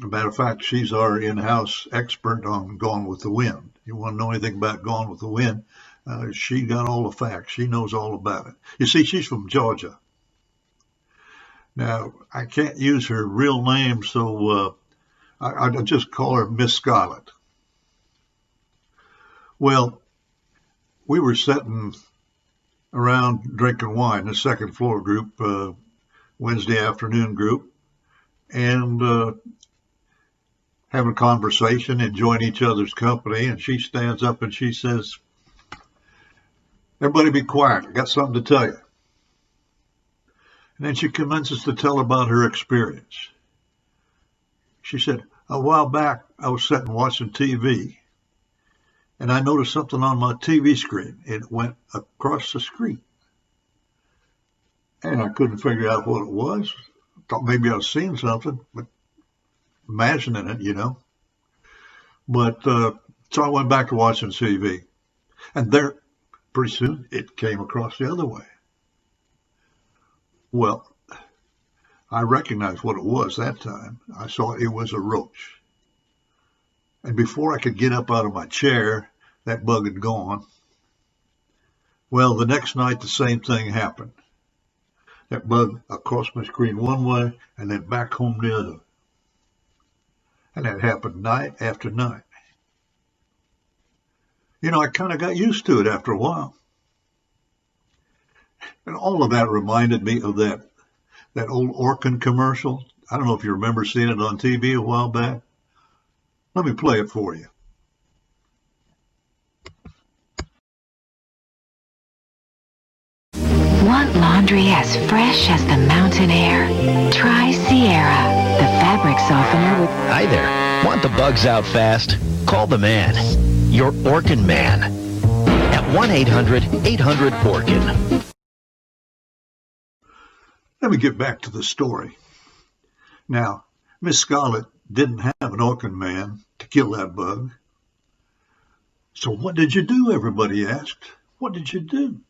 a matter of fact, she's our in-house expert on Gone with the Wind. You want to know anything about Gone with the Wind? She got all the facts. She knows all about it. You see, she's from Georgia. Now, I can't use her real name, so I just call her Miss Scarlett. Well, we were sitting around drinking wine, the second floor group, Wednesday afternoon group, and having a conversation, enjoying each other's company, and she stands up and she says, "Everybody be quiet, I got something to tell you." And then she commences to tell about her experience. She said, "A while back, I was sitting watching TV, and I noticed something on my TV screen. It went across the street. And I couldn't figure out what it was. thought maybe I was seeing something, but imagining it, you know. But so I went back to watching TV, and there, pretty soon, it came across the other way. Well, I recognized what it was that time. I saw it was a roach. And before I could get up out of my chair, that bug had gone. Well, the next night, the same thing happened. That bug across my screen one way and then back home the other. And that happened night after night. You know, I kind of got used to it after a while. And all of that reminded me of that old Orkin commercial. I don't know if you remember seeing it on TV a while back. Let me play it for you. Want laundry as fresh as the mountain air? Try Sierra, the fabric softener with... Hi there. Want the bugs out fast? Call the man. Your Orkin man. At 1-800-800-ORKIN. Let me get back to the story. Now, Miss Scarlett didn't have an Orkin man to kill that bug. So what did you do, everybody asked. What did you do?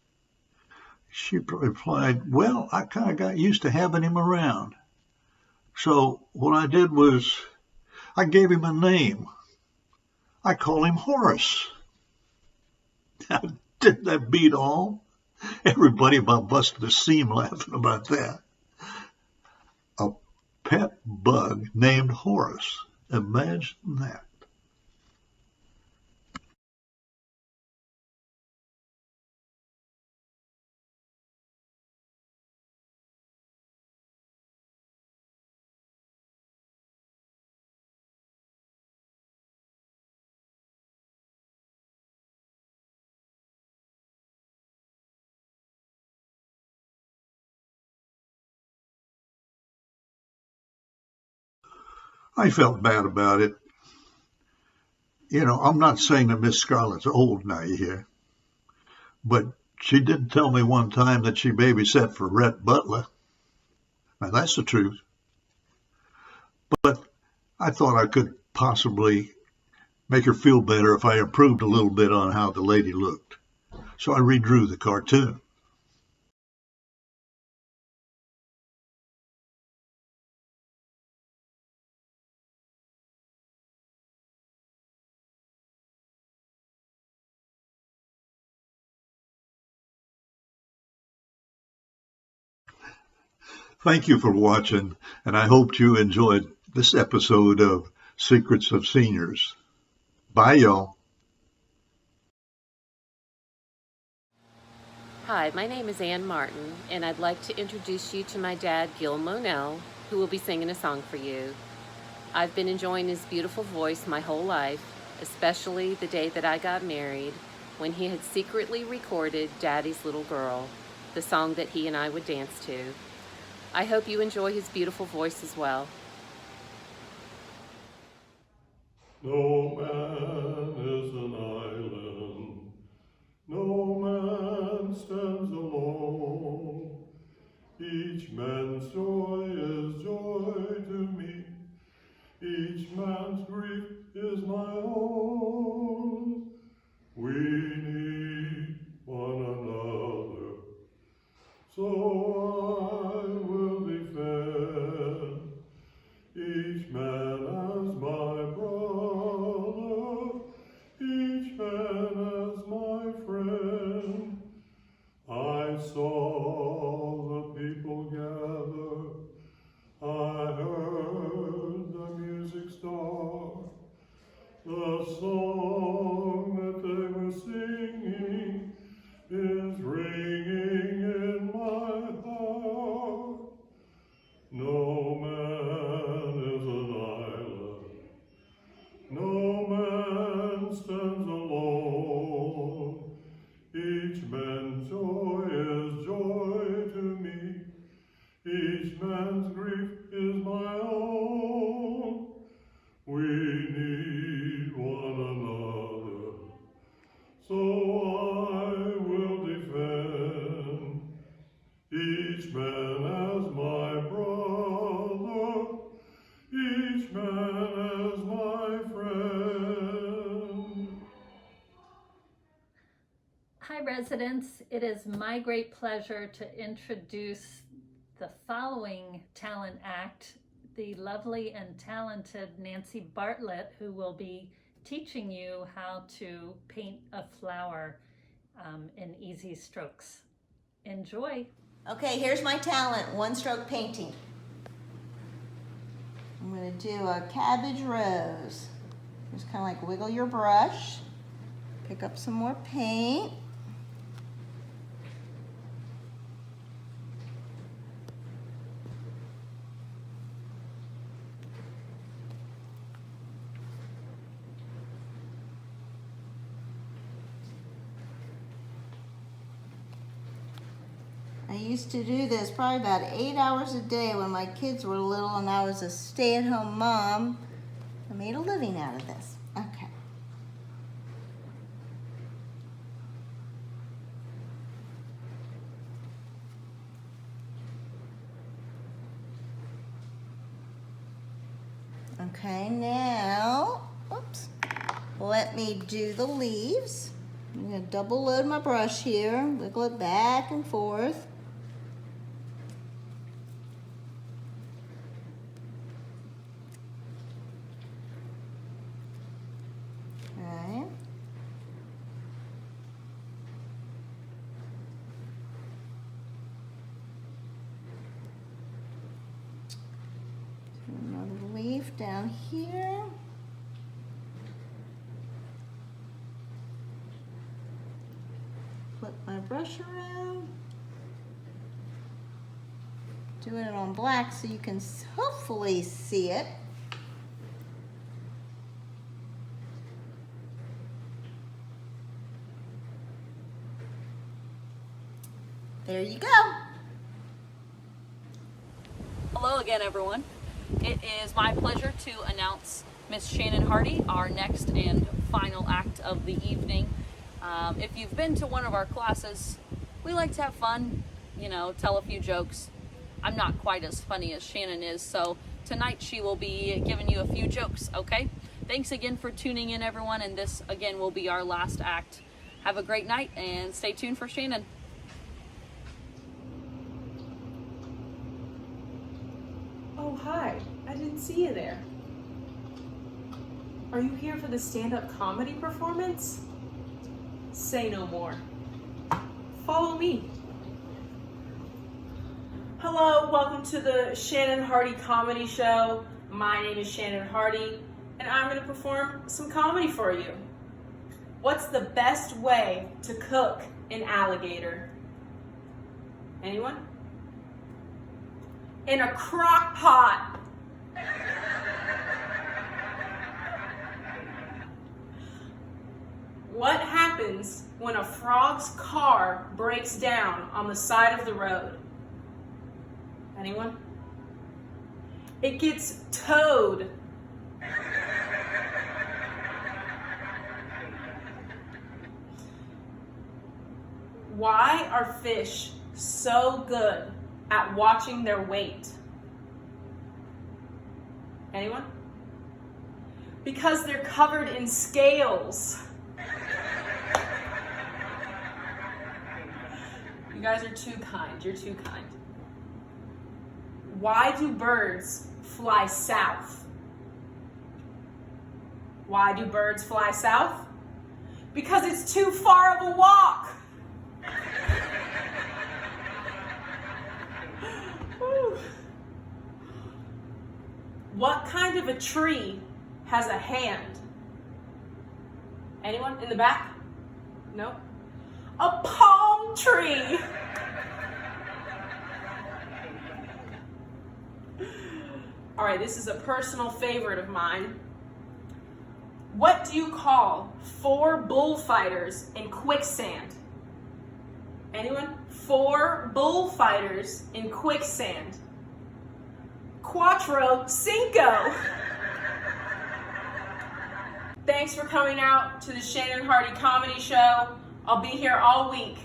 She replied, well, I kind of got used to having him around. So what I did was I gave him a name. I call him Horace. Didn't that beat all? Everybody about busted a seam laughing about that. A pet bug named Horace. Imagine that. I felt bad about it. You know, I'm not saying that Miss Scarlett's old now, you hear. But she did tell me one time that she babysat for Rhett Butler. Now, that's the truth. But I thought I could possibly make her feel better if I improved a little bit on how the lady looked. So I redrew the cartoon. Thank you for watching, and I hope you enjoyed this episode of Secrets of Seniors. Bye, y'all. Hi, my name is Ann Martin, and I'd like to introduce you to my dad, Gil Monell, who will be singing a song for you. I've been enjoying his beautiful voice my whole life, especially the day that I got married, when he had secretly recorded Daddy's Little Girl, the song that he and I would dance to. I hope you enjoy his beautiful voice as well. No man is an island, no man stands alone. Each man's joy is joy to me, each man's grief is my own. We need one another, so I will defend each man as my brother, each man as my friend. I saw the people gather, I heard the music start, the song that they were singing is ringing in my heart. No man is an island, no man stands alone. Each man's joy is joy to me, each man's grief is my own. We need one another, so I will defend each man as my brother, coincidence, it is my great pleasure to introduce the following talent act, the lovely and talented Nancy Bartlett, who will be teaching you how to paint a flower in easy strokes. Enjoy. Okay, here's my talent, one-stroke painting. I'm going to do a cabbage rose. Just kind of like wiggle your brush, pick up some more paint. I used to do this probably about 8 hours a day when my kids were little and I was a stay-at-home mom. I made a living out of this. Okay. Okay, now, oops, let me do the leaves. I'm going to double load my brush here, wiggle it back and forth. Okay. Do another leaf down here. Flip my brush around. Doing it on black so you can hopefully see it. There you go. Hello again, everyone. It is my pleasure to announce Miss Shannon Hardy, our next and final act of the evening. If you've been to one of our classes, we like to have fun, you know, tell a few jokes. I'm not quite as funny as Shannon is, so tonight she will be giving you a few jokes, okay? Thanks again for tuning in, everyone, and this again will be our last act. Have a great night and stay tuned for Shannon. Oh, hi. I didn't see you there. Are you here for the stand-up comedy performance? Say no more. Follow me. Hello, welcome to the Shannon Hardy Comedy Show. My name is Shannon Hardy, and I'm going to perform some comedy for you. What's the best way to cook an alligator? Anyone? In a crock pot. What happens when a frog's car breaks down on the side of the road? Anyone? It gets towed. Why are fish so good at watching their weight? Anyone? Because they're covered in scales. You guys are too kind. You're too kind. Why do birds fly south? Why do birds fly south? Because it's too far of a walk. What kind of a tree has a hand? Anyone in the back? No? A palm tree. All right, this is a personal favorite of mine. What do you call 4 bullfighters in quicksand? Anyone? 4 bullfighters in quicksand. Quattro Cinco. Thanks for coming out to the Shannon Hardy Comedy Show. I'll be here all week.